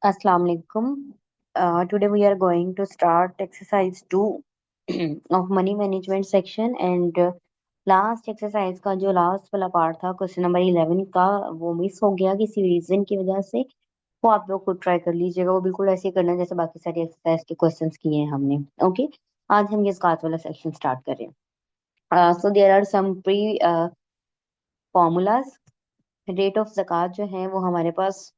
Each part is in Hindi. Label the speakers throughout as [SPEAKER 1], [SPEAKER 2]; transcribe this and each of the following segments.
[SPEAKER 1] Assalamu alaikum. Today we are going to start exercise 2 of money management section and last exercise का जो last वाला part था क्वेश्चन नंबर 11 का वो मिस हो गया किसी रीजन की वजह से। वो आप लोग खुद ट्राई कर लीजिएगा, वो बिल्कुल ऐसे ही करना जैसे बाकी सारी एक्सरसाइज के क्वेश्चंस किए हैं हमने। ओके, आज हम ये स्कात वाला सेक्शन स्टार्ट कर रहे हैं। So there are some pre formulas. Rate of zakat जो है वो हमारे पास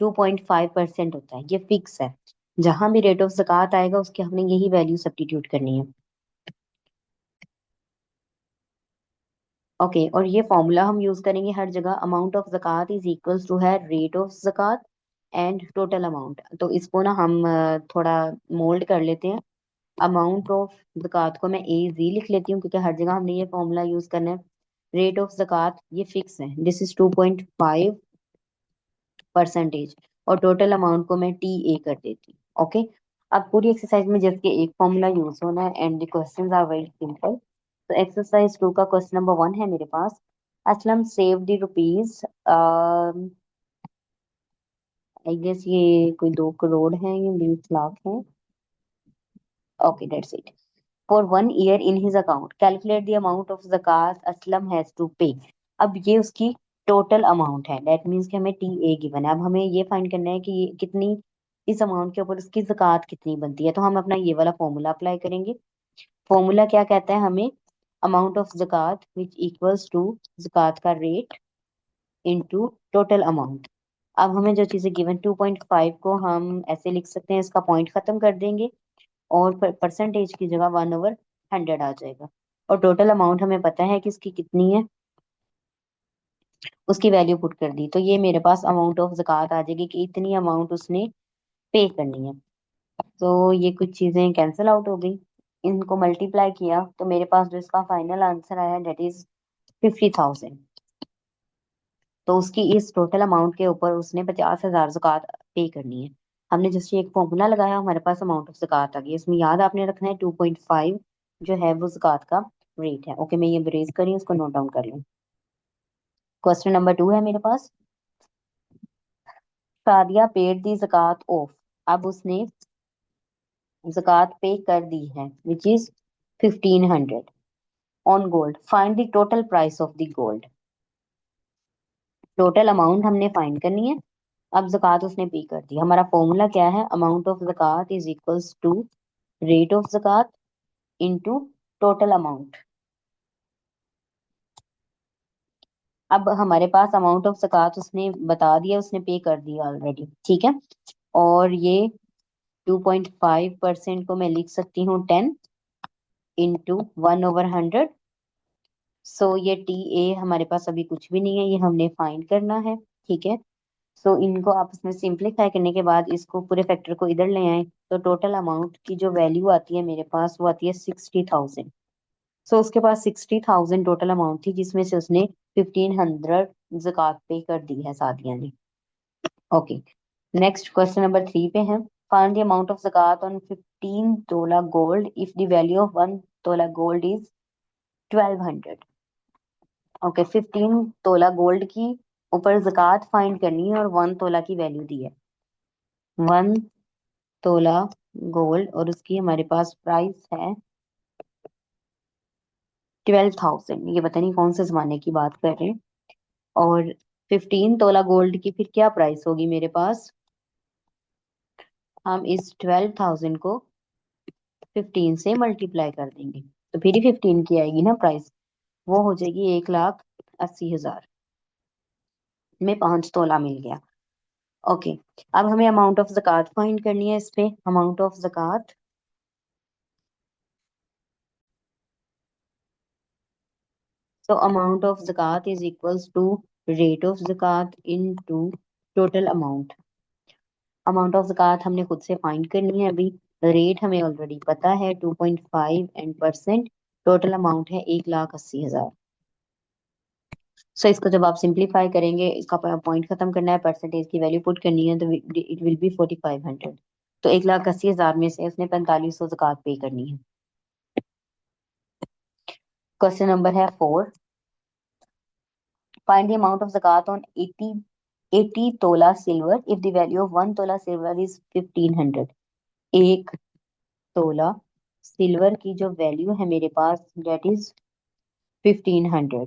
[SPEAKER 1] 2.5% होता है, ये फिक्स है। जहां भी रेट ऑफ ज़कात आएगा उसके हमने यही वैल्यू सब्स्टिट्यूट करनी है। ओके, और ये फॉर्मूला हम यूज करेंगे हर जगह। Amount of zakat is equals to है rate of zakat and total amount. तो इसको ना हम थोड़ा मोल्ड कर लेते हैं। अमाउंट ऑफ ज़कात को मैं ए जी लिख लेती हूँ क्योंकि हर जगह हमने ये फॉर्मूला यूज करना है। रेट ऑफ ज़कात ये फिक्स है, दिस इज 2.5%। और टोटल अमाउंट को मैं टी ए कर देती हूँ। ओके, अब पूरी एक्सरसाइज में जस्ट एक फॉर्मूला यूज होना है and the questions are very simple. तो एक्सरसाइज 2 का क्वेश्चन नंबर 1 है मेरे पास। Aslam save the rupees, I guess ये कोई 2 करोड़ है, ये 20 लाख है। Okay, that's it. For 1 year in his account calculate the amount of zakat Aslam has to pay. अब ये उसकी टोटल अमाउंट है, दैट मीन्स कि हमें टी ए गिवन है। अब हमें ये फाइंड करना है कि ये कितनी, इस अमाउंट के ऊपर उसकी ज़कात कितनी बनती है। तो हम अपना ये वाला फॉर्मूला अप्लाई करेंगे। फॉर्मूला क्या कहता है हमें? अमाउंट ऑफ ज़कात विच इक्वल्स टू ज़कात का रेट इनटू टोटल अमाउंट। अब हमें जो चीजें गिवन 2.5 को हम ऐसे लिख सकते हैं, इसका पॉइंट खत्म कर देंगे और परसेंटेज की जगह 1/100 आ जाएगा। और टोटल अमाउंट हमें पता है कि इसकी कितनी है, उसकी वैल्यू पुट कर दी तो ये मेरे पास अमाउंट ऑफ ज़कात आ जाएगी कि इतनी अमाउंट उसने पे करनी है। तो ये कुछ चीजें कैंसिल आउट हो गई, इनको मल्टीप्लाई किया तो मेरे पास जो इसका फाइनल आंसर आया दैट इज 50,000। तो उसकी इस टोटल अमाउंट के ऊपर उसने 50,000 ज़कात पे करनी है। हमने जस्ट ये एक फॉर्मूला लगाया, हमारे पास अमाउंट ऑफ ज़कात आ गई। इसमें याद आपने रखना है 2.5 जो है वो ज़कात का रेट है। ओके, मैं ये ब्रेज करी, उसको नोट डाउन कर लूँ। क्वेश्चन नंबर 2 है मेरे पास। Sadia paid the zakat of. अब उसने ज़कात पे कर दी है which is 1500 on gold. Find the total price of the gold. Total amount हमने फाइंड करनी है। अब ज़कात उसने पे कर दी। हमारा फॉर्मूला क्या है? Amount of zakat is equals to rate of zakat into total amount. अब हमारे पास अमाउंट ऑफ ज़कात उसने बता दिया, उसने पे कर दिया ऑलरेडी, ठीक है। और ये 2.5% को मैं लिख सकती हूँ 10 इंटू 1/100। सो ये टी ए हमारे पास अभी कुछ भी नहीं है, ये हमने फाइंड करना है, ठीक है। सो इनको आपस में सिंप्लीफाई करने के बाद इसको पूरे फैक्टर को इधर ले आए तो टोटल अमाउंट की जो वैल्यू आती है मेरे पास वो आती है 60,000। सो उसके पास 60,000 टोटल अमाउंट थी जिसमें से उसने 1500 ज़कात पे कर दी है सादिया ने। ओके, नेक्स्ट क्वेश्चन नंबर 3 पे है। Find the amount of zakat on 15 tola gold if the value of 1 tola gold is 1200। Okay, 15 tola gold की ऊपर ज़कात फाइंड करनी है और 1 तोला की वैल्यू दी है। 1 तोला गोल्ड और उसकी हमारे पास प्राइस है 12,000। ये पता नहीं कौन से जमाने की बात कर रहे हैं। और 15 तोला गोल्ड की फिर क्या प्राइस होगी मेरे पास? हम इस 12,000 को 15 से मल्टीप्लाई कर देंगे तो फिर ही 15 की आएगी ना प्राइस। वो हो जाएगी 1,80,000 में 5 तोला मिल गया। ओके, अब हमें अमाउंट ऑफ ज़कात फाइंड करनी है। इस पे अमाउंट ऑफ ज़कात, so amount of zakat is equals to rate of zakat into total amount। Amount of zakat हमने खुद से फाइंड करनी है अभी। रेट हमें ऑलरेडी पता है 2.5 एंड परसेंट। टोटल अमाउंट है 1,80,000। सो इसको जब आप सिंप्लीफाई करेंगे, इसका पॉइंट खत्म करना है, परसेंटेज की वैल्यू पुट करनी है तो इट विल बी 4,500। तो 1,80,000 में से उसने 4500 ज़कात पे करनी है। क्वेश्चन नंबर है 4। Find the amount of zakat on 80 80 tola silver if the value of 1 tola silver is 1500। एक तोला सिल्वर की जो वैल्यू है मेरे पास दैट इज 1500,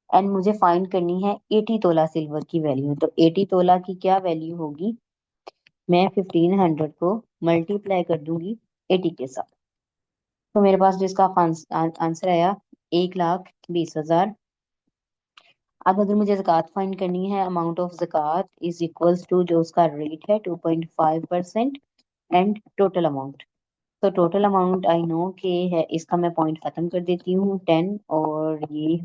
[SPEAKER 1] एंड मुझे फाइंड करनी है 80 तोला सिल्वर की वैल्यू। तो 80 तोला की क्या वैल्यू होगी, मैं 1500 को मल्टीप्लाई कर दूंगी 80 के साथ। तो मेरे पास जिसका आंसर आया 1,20,000। अब अगर मुझे ज़कात फाइंड करनी है, amount of zakat is equals to जो उसका रेट है 2.5% एंड टोटल अमाउंट। तो टोटल अमाउंट आई नो के है, इसका मैं पॉइंट खत्म कर देती हूँ 10, और ये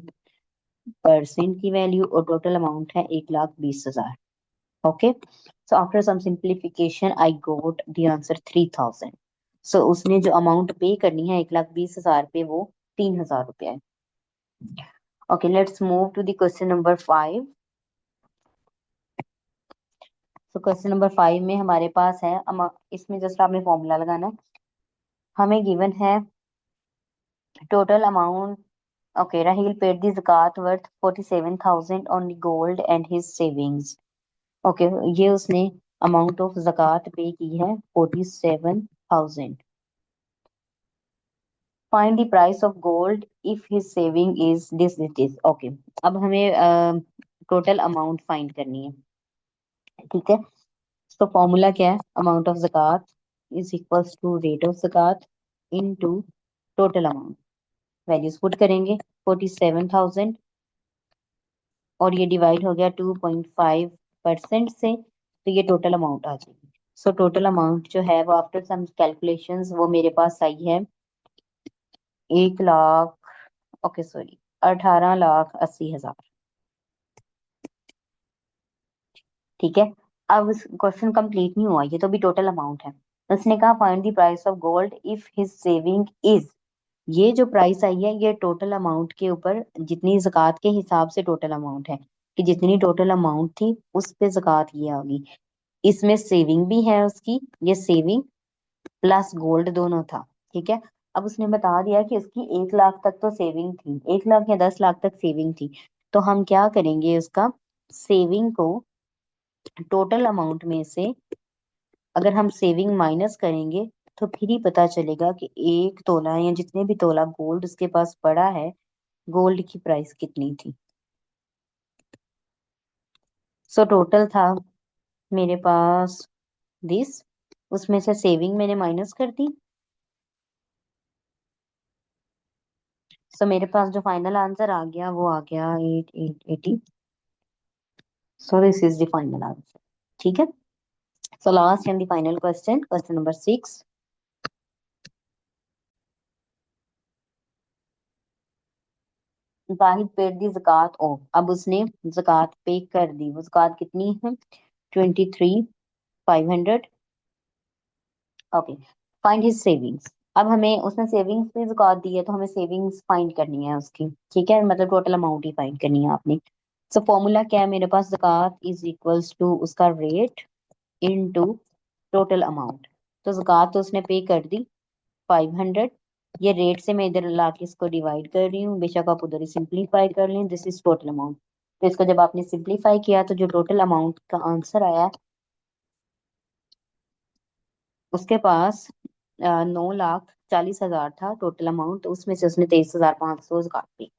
[SPEAKER 1] परसेंट की वैल्यू, और टोटल अमाउंट है 1,20,000। Okay, so after some simplification I got the answer 3,000। सो उसने जो अमाउंट पे करनी है 1,20,000 पे, वो 3,000 रुपया है। Okay, let's move to the question number 5। तो क्वेश्चन नंबर 5 में हमारे पास है इसमें जस्ट आपने फॉर्मूला लगाना है। हमें गिवन है total amount. Okay, Raheel paid the zakat worth 47,000 on gold and his savings. Okay, ये उसने अमाउंट ऑफ ज़कात पे की है 47,000। Find the price of gold if his saving is this. Okay, अब हमें टोटल अमाउंट फाइंड करनी है, ठीक है। तो फॉर्मूला क्या है, amount of zakat is equals to rate of zakat into total amount. Values put करेंगे 47,000, और ये डिवाइड हो गया 2.5% से, तो ये टोटल अमाउंट आ जाएगी। सो टोटल अमाउंट जो है वो आफ्टर सम कैलकुलेशंस वो मेरे पास आई है 1,00,000, ओके सॉरी, 18,80,000। ठीक है, अब क्वेश्चन कंप्लीट नहीं हुआ, ये तो भी टोटल अमाउंट है। उसने कहा find the price of gold if his saving is, ये जो प्राइस आई है ये टोटल अमाउंट के ऊपर जितनी ज़कात के हिसाब से टोटल अमाउंट है, कि जितनी टोटल अमाउंट थी उस पे ज़कात ये आ गई। इसमें सेविंग भी है उसकी, ये सेविंग प्लस गोल्ड दोनों था, ठीक है। अब उसने बता दिया कि उसकी 1,00,000 तक तो सेविंग थी, 1,00,000 या 10,00,000 तक सेविंग थी। तो हम क्या करेंगे, उसका सेविंग को टोटल अमाउंट में से अगर हम सेविंग माइनस करेंगे तो फिर ही पता चलेगा कि एक तोला या जितने भी तोला गोल्ड उसके पास पड़ा है, गोल्ड की प्राइस कितनी थी। सो टोटल था मेरे पास दिस, उसमें से सेविंग मैंने माइनस कर दी। सो मेरे पास जो फाइनल आंसर आ गया वो आ गया 8,880। So this is the final answer, ठीक है। So last and the final question, question number 6। Zahid paid the zakat of, अब उसने ज़कात पे कर दी, वो ज़कात कितनी है 23,500। Okay, find his savings. अब हमें उसने सेविंग्स पे ज़कात दी है तो हमें सेविंग्स फाइंड करनी है उसकी, ठीक है, मतलब टोटल अमाउंट ही फाइंड करनी है आपने। सो फॉर्मूला क्या है मेरे पास, ज़कात इज इक्वल्स टू उसका रेट इनटू टोटल अमाउंट। तो ज़कात तो उसने पे कर दी 500, ये रेट से मैं इधर ला के इसको डिवाइड कर रही हूँ, बेशक आप उधर ही सिंप्लीफाई कर लें, दिस इज टोटल अमाउंट। तो इसको जब आपने सिंप्लीफाई किया तो जो टोटल अमाउंट का आंसर आया, उसके पास 9,40,000 था टोटल अमाउंट, तो उसमें से उसने 23,500 काट दी,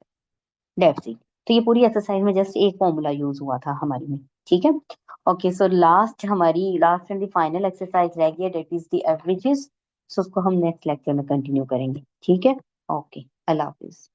[SPEAKER 1] डेट्स इट। तो ये पूरी एक्सरसाइज में जस्ट एक फॉर्मूला यूज हुआ था हमारी में, ठीक है। ओके, सो लास्ट हमारी last and the final exercise रह गई है, डेट इज द एवरेजेस। सो उसको हम नेक्स्ट लेक्चर में कंटिन्यू करेंगे, ठीक है। ओके, अल्लाह हाफिज।